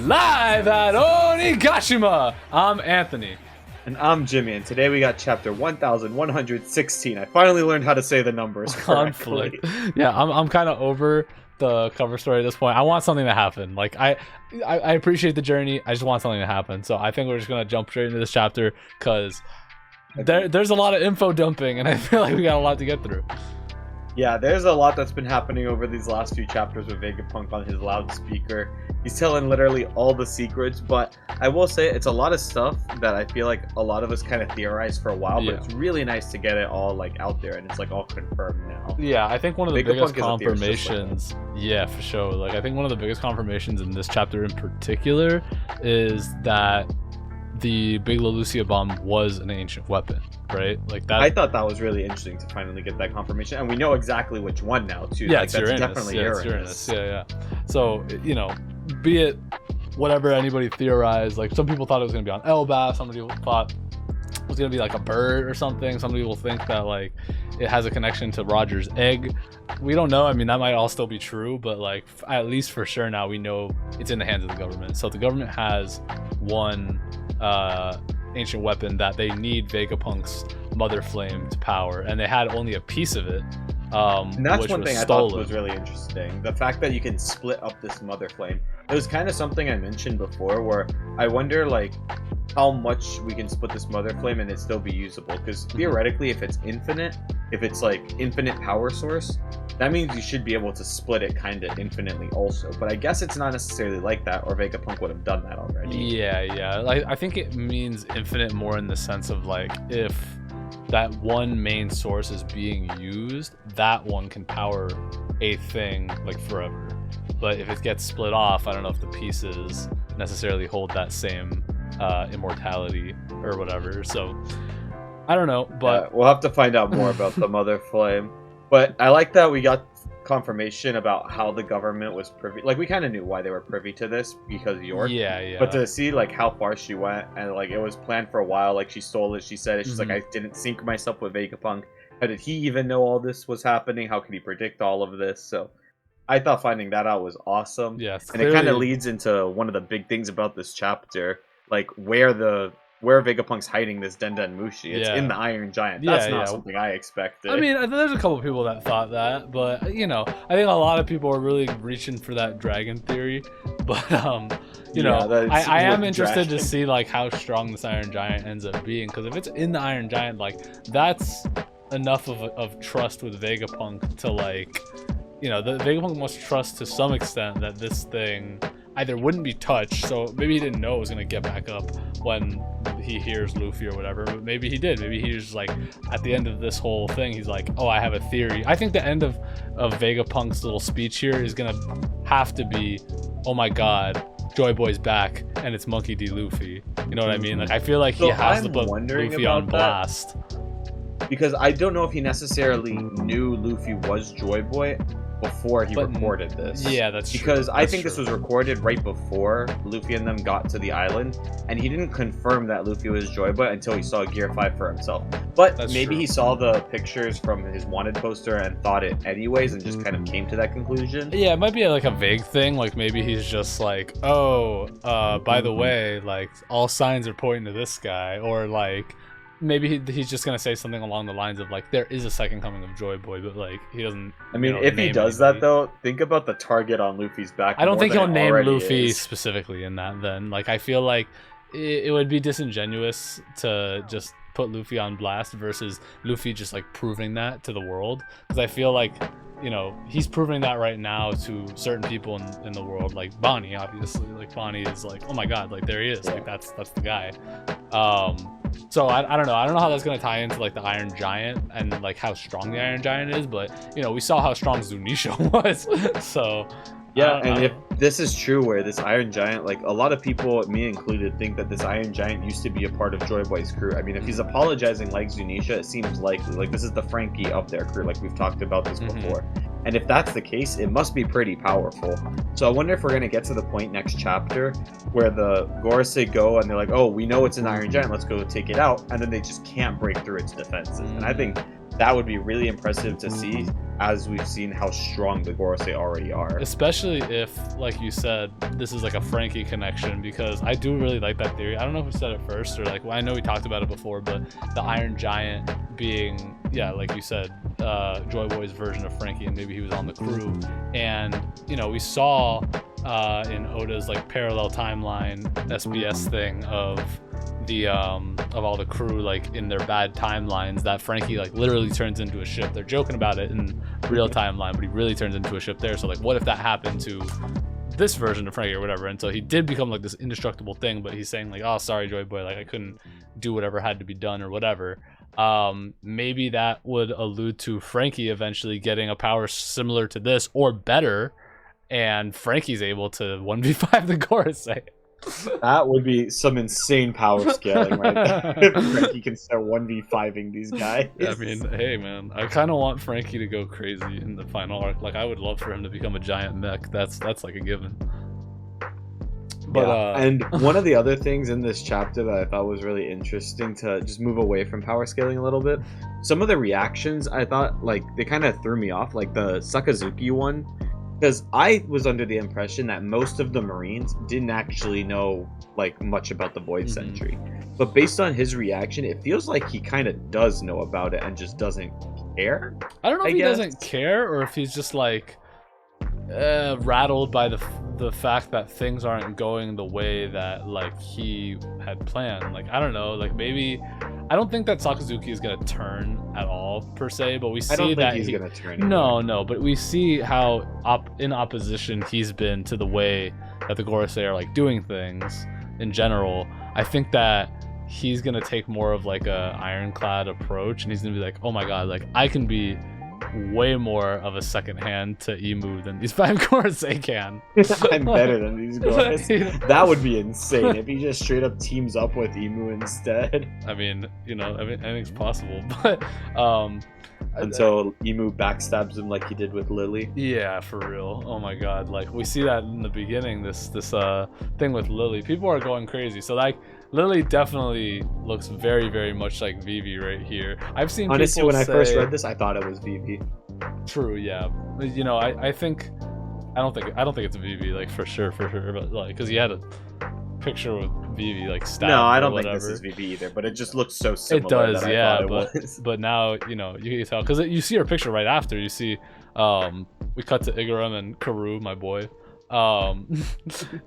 live at Onigashima. I'm Anthony. And I'm Jimmy, and today we got chapter 1116. I finally learned how to say the numbers correctly. Yeah, I'm kind of over the cover story at this point. I want something to happen. Like I appreciate the journey. I just want something to happen. So I think we're just gonna jump straight into this chapter because there's a lot of info dumping, and I feel like we got a lot to get through. Yeah, there's a lot that's been happening over these last few chapters with Vegapunk on his loudspeaker. He's telling literally all the secrets, but I will say it's a lot of stuff that I feel like a lot of us kind of theorized for a while, but it's really nice to get it all like out there and it's like all confirmed now. Yeah, I think one of the biggest confirmations, yeah, for sure. Like I think one of the biggest confirmations in this chapter in particular is that the Big Lelucia bomb was an ancient weapon, right? Like that. I thought that was really interesting to finally get that confirmation, and we know exactly which one now too. Yeah, like, it's that's Uranus. definitely Yeah, Uranus. Yeah. So be it whatever anybody theorized, like some people thought it was gonna be on Elbaf, some people thought it was gonna be like a bird or something. Some people think that like it has a connection to Roger's egg. We don't know. I mean, that might all still be true, but like at least for sure now we know it's in the hands of the government. So the government has one ancient weapon that they need Vegapunk's Mother Flame to power, and they had only a piece of it. And that's which one was thing I stolen. thought was really interesting. The fact that you can split up this Mother Flame. It was kind of something I mentioned before, where I wonder like how much we can split this Mother Flame and it still be usable. Because theoretically, if it's infinite, if it's like infinite power source, that means you should be able to split it kind of infinitely also. But I guess it's not necessarily like that, or Vegapunk would have done that already. Yeah. Like I think it means infinite more in the sense of like if that one main source is being used, that one can power a thing like forever. But if it gets split off, I don't know if the pieces necessarily hold that same immortality or whatever. So I don't know, but yeah, we'll have to find out more about the Mother Flame. But I like that we got confirmation about how the government was privy. Like we kind of knew why they were privy to this because of York. Yeah. But to see like how far she went and like it was planned for a while. Like she stole it. She said it. She's like, I didn't sync myself with Vegapunk. How did he even know all this was happening? How could he predict all of this? So I thought finding that out was awesome. Yes, and it kind of leads into one of the big things about this chapter, like where Vegapunk's hiding this Denden Mushi. It's in the Iron Giant. That's not something I expected. I mean, there's a couple of people that thought that, but I think a lot of people are really reaching for that dragon theory. But I am interested to see like how strong this Iron Giant ends up being, because if it's in the Iron Giant, like that's enough of trust with Vegapunk to like, the Vegapunk must trust to some extent that this thing either wouldn't be touched, so maybe he didn't know it was gonna get back up when he hears Luffy or whatever, but maybe he did. Maybe he was like, at the end of this whole thing, he's like, oh, I have a theory. I think the end of Vegapunk's little speech here is gonna have to be, oh my god, Joy Boy's back, and it's Monkey D. Luffy. You know what I mean? Like, I feel like he has to put Luffy on blast. Because I don't know if he necessarily knew Luffy was Joy Boy before he recorded this. Yeah, that's true. Because I think this was recorded right before Luffy and them got to the island, and he didn't confirm that Luffy was Joy Boy until he saw Gear 5 for himself. But maybe he saw the pictures from his wanted poster and thought it anyways and just kind of came to that conclusion. Yeah, it might be like a vague thing, like maybe he's just like, oh, by the way, like all signs are pointing to this guy, or like maybe he's just gonna say something along the lines of like, there is a second coming of Joy Boy, but like he doesn't. I mean, if he does that though, think about the target on Luffy's back. I don't think he'll name Luffy specifically in that. Then, like, I feel like it would be disingenuous to just put Luffy on blast versus Luffy just like proving that to the world, because I feel like he's proving that right now to certain people in the world, like Bonnie, obviously. Like Bonnie is like, oh my god, like there he is, like that's the guy. So I don't know how that's gonna tie into like the Iron Giant and like how strong the Iron Giant is, but we saw how strong Zunisha was. So yeah, and if this is true, where this Iron Giant, like a lot of people, me included, think that this Iron Giant used to be a part of Joy Boy's crew. I mean, if he's apologizing like Zunisha, it seems likely. Like this is the Frankie of their crew, like we've talked about this before. And if that's the case, it must be pretty powerful. So I wonder if we're going to get to the point next chapter where the Gorosei go and they're like, oh, we know it's an Iron Giant, let's go take it out. And then they just can't break through its defenses. And I think that would be really impressive to see, as we've seen how strong the Gorosei already are. Especially if, like you said, this is like a Frankie connection, because I do really like that theory. I don't know who said it first, or like, well, I know we talked about it before, but the Iron Giant being, yeah, like you said, Joy Boy's version of Frankie, and maybe he was on the crew. And, you know, we saw in Oda's like parallel timeline SBS thing of the of all the crew like in their bad timelines, that Frankie like literally turns into a ship. They're joking about it in real timeline, but he really turns into a ship there. So like, what if that happened to this version of Frankie or whatever? And so he did become like this indestructible thing, but he's saying like, oh, sorry, Joy Boy, like I couldn't do whatever had to be done or whatever. Maybe that would allude to Frankie eventually getting a power similar to this or better, and Frankie's able to 1v5 the Gorosei. That would be some insane power scaling, right? If Frankie can start 1v5ing these guys. I mean, hey man, I kind of want Frankie to go crazy in the final arc. Like, I would love for him to become a giant mech. That's like a given. But and one of the other things in this chapter that I thought was really interesting, to just move away from power scaling a little bit, some of the reactions I thought like they kind of threw me off, like the Sakazuki one. Because I was under the impression that most of the Marines didn't actually know like much about the Void Sentry. But based on his reaction, it feels like he kind of does know about it and just doesn't care. I don't know if he doesn't care or if he's just like rattled by the fact that things aren't going the way that like he had planned. Like, I don't know, like maybe I don't think that Sakazuki is gonna turn at all per se, but we see that he's gonna turn. No, but we see how in opposition he's been to the way that the Gorosei are like doing things in general. I think that he's gonna take more of like a ironclad approach, and he's gonna be like, oh my god, like I can be way more of a second hand to Emu than these 5 Gorosei can. I'm better than these guys. That would be insane if he just straight up teams up with Emu instead. I mean, you know, anything's possible, but until Emu backstabs him like he did with Lily. Yeah, for real. Oh my god, like we see that in the beginning, this thing with Lily. People are going crazy. So like Lily definitely looks very, very much like Vivi right here. I've seen honestly people when I first read this, I thought it was Vivi. True, yeah. You know, I don't think it's Vivi, like for sure, but like because he had a picture with Vivi like stabbed. No, I don't think this is Vivi either, but it just looks so similar. It does, yeah. But now you know you can tell because you see her picture right after. You see, we cut to Igaram and Karu, my boy,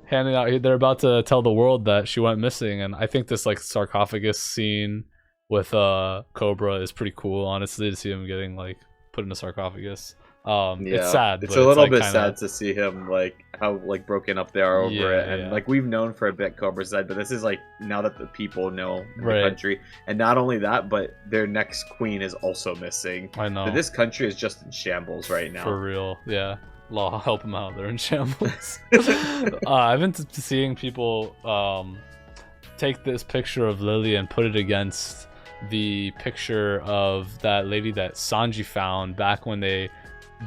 handing out. They're about to tell the world that she went missing, and I think this like sarcophagus scene with Cobra is pretty cool. Honestly, to see him getting like put in a sarcophagus. It's sad. It's a little bit sad to see him like how like broken up they are over it, and like we've known for a bit Cobra's dead, but this is like now that the people know the country, and not only that, but their next queen is also missing. I know. So this country is just in shambles right now. For real, yeah. Law, help them out. They're in shambles. I've been seeing people take this picture of Lily and put it against the picture of that lady that Sanji found back when they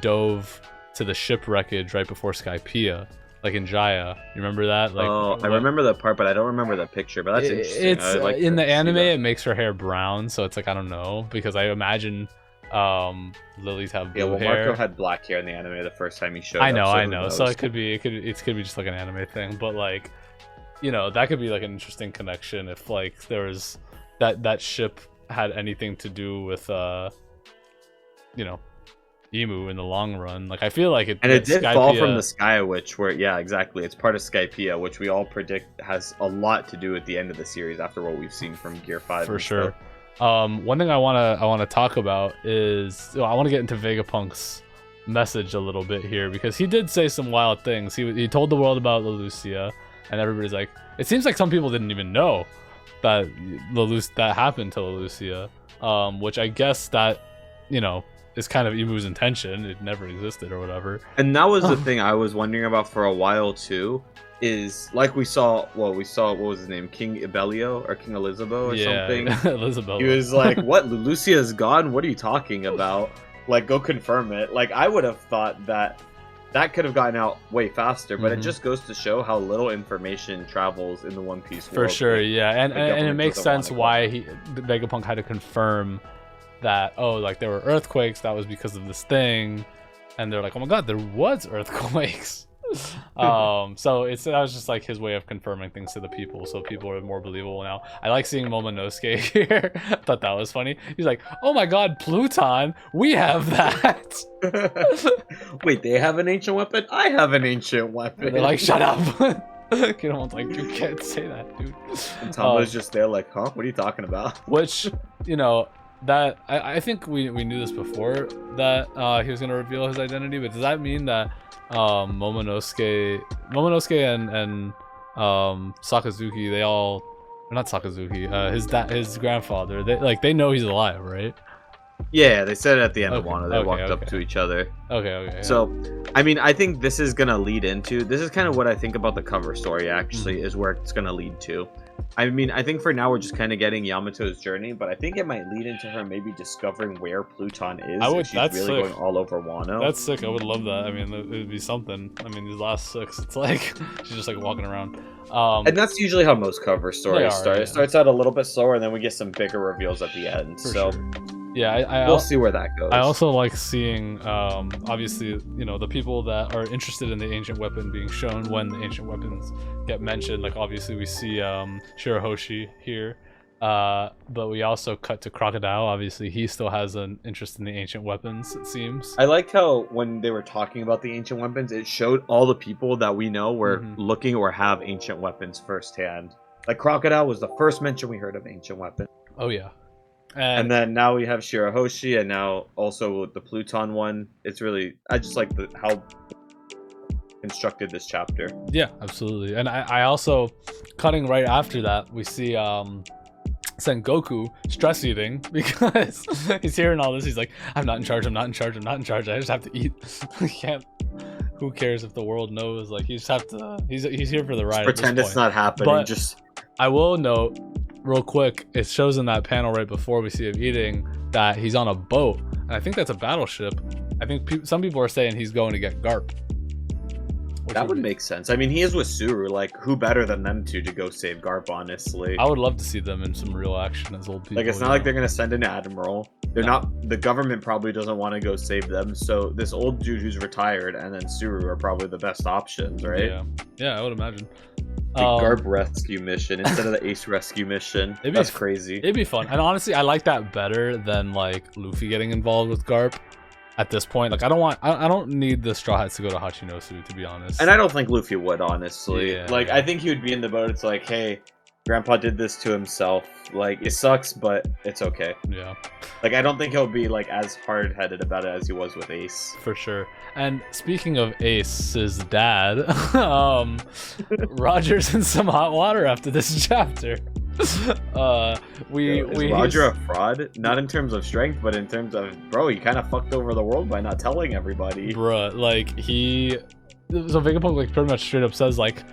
dove to the ship wreckage right before Skypiea, like in Jaya. You remember that? Like, I remember that part, but I don't remember that picture. But that's interesting. It's like in the anime, it makes her hair brown, so it's like I don't know, because I imagine Lily's have blue hair. Marco had black hair in the anime the first time he showed up. I know. So it could be just like an anime thing, but like, you know, that could be like an interesting connection if like there was that ship had anything to do with you know, Emu in the long run. Like I feel like it did Skypiea fall from the Sky Witch, where exactly, it's part of Skypiea, which we all predict has a lot to do at the end of the series after what we've seen from Gear 5 for sure. One thing I wanna talk about is I want to get into Vegapunk's message a little bit here, because he did say some wild things. He told the world about Leloucia, and everybody's like, it seems like some people didn't even know that that happened to Leloucia, which I guess that, you know, is kind of Emu's intention. It never existed or whatever. And that was the thing I was wondering about for a while too, is like we saw what was his name, King Ibelio or King Elizabeth or something. Elizabeth. He was like, what, Leloucia's gone? What are you talking about? Like, go confirm it. Like, I would have thought that could have gotten out way faster, but it just goes to show how little information travels in the One Piece world. For sure, yeah. And it makes sense why Vegapunk had to confirm that, oh, like there were earthquakes, that was because of this thing, and they're like, oh my god, there was earthquakes. So that was just like his way of confirming things to the people, so people are more believable now. I like seeing Momonosuke here. I thought that was funny. He's like, oh my god, Pluton, we have that. Wait, they have an ancient weapon? I have an ancient weapon. And they're like, shut up. Kiddo's like, you can't say that, dude. And Tomo's just there like, huh, what are you talking about? Which, you know, that I think we knew this before, that he was gonna reveal his identity, but does that mean that Momonosuke and Sakazuki, they all, or not Sakazuki, his grandfather, they know he's alive, right? Yeah, they said it at the end of Wano. They walked up to each other. Okay. So, I mean, I think this is gonna lead into, this is kind of what I think about the cover story, actually, is where it's gonna lead to. I mean, I think for now we're just kind of getting Yamato's journey, but I think it might lead into her maybe discovering where Pluton is. She's really sick. Going all over Wano. That's sick. I would love that. I mean, it would be something. I mean, these last 6, it's like she's just like walking around. And that's usually how most cover stories start. Yeah. It starts out a little bit slower, and then we get some bigger reveals at the end. For sure. Yeah, we'll see where that goes. I also like seeing, obviously, you know, the people that are interested in the ancient weapon being shown when the ancient weapons get mentioned. Like, obviously, we see Shirahoshi here, but we also cut to Crocodile. Obviously, he still has an interest in the ancient weapons, it seems. I liked how when they were talking about the ancient weapons, it showed all the people that we know were looking or have ancient weapons firsthand. Like, Crocodile was the first mention we heard of ancient weapons. Oh, yeah. And then now we have Shirahoshi, and now also the Pluton one. It's really, I just like how constructed this chapter. Yeah, absolutely. And I also, cutting right after that, we see Sengoku stress eating because he's hearing all this. He's like, I'm not in charge, I'm not in charge, I'm not in charge. I just have to eat. I can't. Who cares if the world knows? Like, you just have to. He's here for the ride. Just pretend it's not happening. But I will note, real quick, it shows in that panel right before we see him eating that he's on a boat, and I think that's a battleship. I think some people are saying he's going to get Garp. That would make sense. I mean, he is with Suru. Like, who better than them two to go save Garp, honestly? I would love to see them in some real action as old people. Like, it's not like they're going to send an admiral. They're not... The government probably doesn't want to go save them, so this old dude who's retired and then Suru are probably the best options, right? Yeah, I would imagine. The Garp rescue mission instead of the Ace rescue mission. That's crazy. It'd be fun. And honestly, I like that better than, like, Luffy getting involved with Garp. At this point, like, I don't need the Straw Hats to go to Hachinosu, to be honest. And I don't think Luffy would, honestly. I think he would be in the boat. It's like, hey, Grandpa did this to himself. Like, it sucks, but it's okay. Yeah. Like, I don't think he'll be, like, as hard-headed about it as he was with Ace. For sure. And speaking of Ace's dad, Roger's in some hot water after this chapter. Is Roger a fraud? Not in terms of strength, but in terms of, bro, he kind of fucked over the world by not telling everybody. Bruh, like, so Vegapunk, like, pretty much straight up says, like,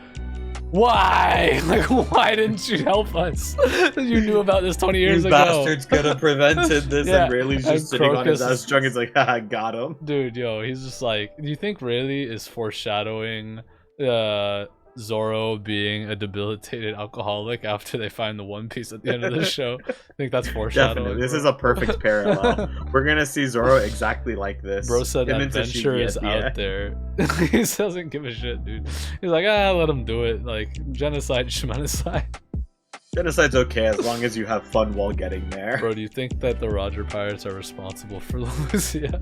why? Like, why didn't you help us? You knew about this 20 years ago. Bastards could have prevented this. And Rayleigh's just sitting on his ass drunk. It's like, haha, got him. Dude, yo, he's just like, do you think Rayleigh is foreshadowing Zoro being a debilitated alcoholic after they find the One Piece at the end of the show? I think that's foreshadowing. Definitely. This is a perfect parallel. We're gonna see Zoro exactly like this. Bro said adventure is out there. He doesn't give a shit, dude. He's like, let him do it. Like, genocide, shmenocide. Genocide's okay as long as you have fun while getting there. Bro, do you think that the Roger Pirates are responsible for Lucia?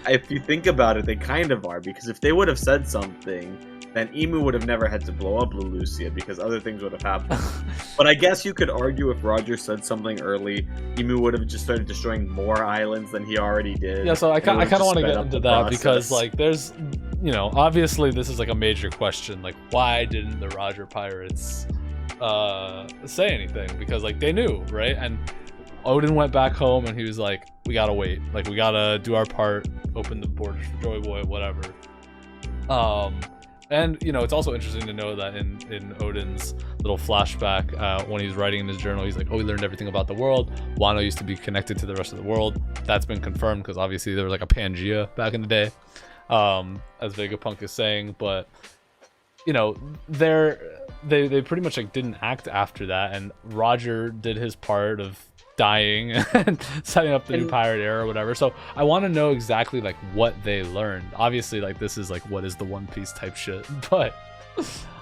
If you think about it, they kind of are, because if they would have said something, then Emu would have never had to blow up Lucia because other things would have happened. But I guess you could argue if Roger said something early, Emu would have just started destroying more islands than he already did. Yeah, so I kind of want to get into that because, like, there's, you know, obviously this is like a major question. Like, why didn't the Roger Pirates say anything? Because, like, they knew, right? And Odin went back home and he was like, we gotta wait. Like, we gotta do our part, open the borders for Joy Boy, whatever. And, you know, it's also interesting to know that in Odin's little flashback, when he's writing in his journal, he's like, oh, we learned everything about the world. Wano used to be connected to the rest of the world. That's been confirmed because obviously there was like a Pangea back in the day, as Vegapunk is saying. But, you know, they pretty much like didn't act after that. And Roger did his part of dying and setting up the new pirate era or whatever. So I want to know exactly like what they learned. Obviously, like this is like what is the One Piece type shit, but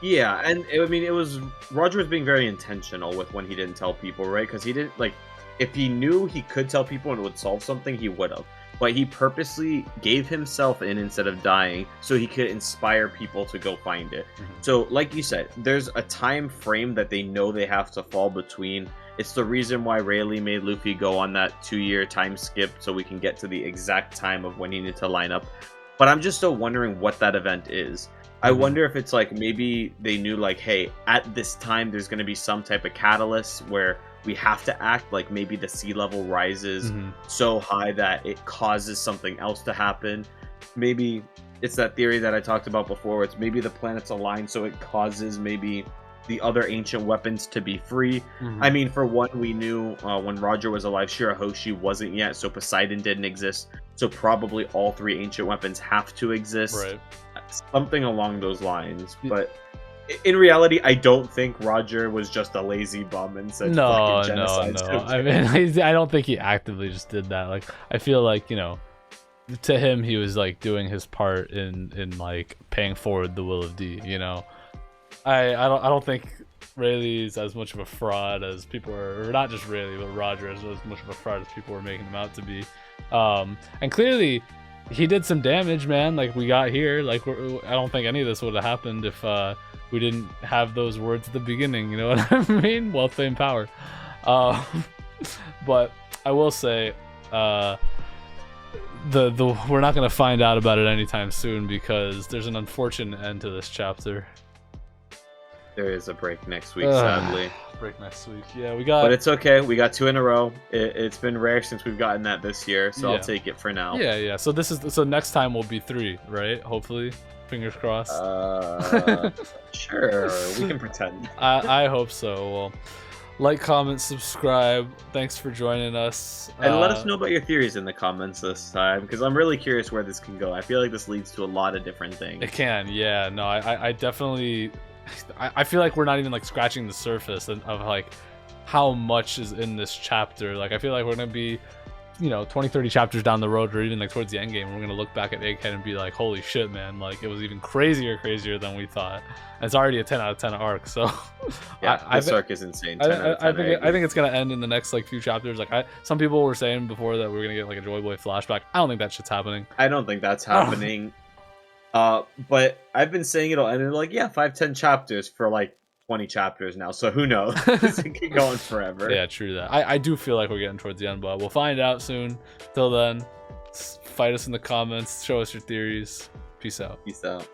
yeah, and I mean it was Roger was being very intentional with when he didn't tell people, right? Because he didn't like if he knew he could tell people and it would solve something, he would have. But he purposely gave himself in instead of dying so he could inspire people to go find it. So like you said, there's a time frame that they know they have to fall between. It's the reason why Rayleigh made Luffy go on that 2-year time skip so we can get to the exact time of when he needed to line up. But I'm just still wondering what that event is. I wonder if it's like maybe they knew like, hey, at this time there's going to be some type of catalyst where we have to act, like maybe the sea level rises so high that it causes something else to happen. Maybe it's that theory that I talked about before, where it's maybe the planets align so it causes maybe the other ancient weapons to be free. I mean, for one, we knew when Roger was alive, Shirahoshi wasn't yet, so Poseidon didn't exist. So probably all 3 ancient weapons have to exist. Right. Something along those lines. But in reality, I don't think Roger was just a lazy bum and said no. genocide. I mean, I don't think he actively just did that. Like, I feel like, you know, to him, he was like doing his part in like paying forward the will of D. You know, I don't think Rayleigh is as much of a fraud as people are, or not just Rayleigh, but Roger is as much of a fraud as people were making him out to be. And clearly, he did some damage, man. Like we got here. Like I don't think any of this would have happened if we didn't have those words at the beginning. You know what I mean? Wealth, fame, power. But I will say, we're not gonna find out about it anytime soon because there's an unfortunate end to this chapter. There is a break next week, sadly. Break next week. Yeah, we got. But it's okay. We got 2 in a row. It's been rare since we've gotten that this year, so I'll take it for now. Yeah. So next time will be 3, right? Hopefully, fingers crossed. Sure, we can pretend. I hope so. Well, like, comment, subscribe. Thanks for joining us. And let us know about your theories in the comments this time, because I'm really curious where this can go. I feel like this leads to a lot of different things. It can, yeah. No, I definitely. I feel like we're not even like scratching the surface of like how much is in this chapter. Like I feel like we're gonna be, you know, 20-30 chapters down the road, or even like towards the end game, we're gonna look back at Egghead and be like, holy shit, man, like it was even crazier than we thought. And it's already a 10 out of 10 arc, so yeah, this arc is insane. I think it's gonna end in the next like few chapters. Like some people were saying before that we're gonna get like a Joy Boy flashback. I don't think that shit's happening. I don't think that's happening. But I've been saying it'll end in like 5-10 chapters for like 20 chapters now, so who knows? It can keep going forever. Yeah, true that. I do feel like we're getting towards the end, but we'll find out soon. Till then, fight us in the comments, show us your theories. Peace out. Peace out.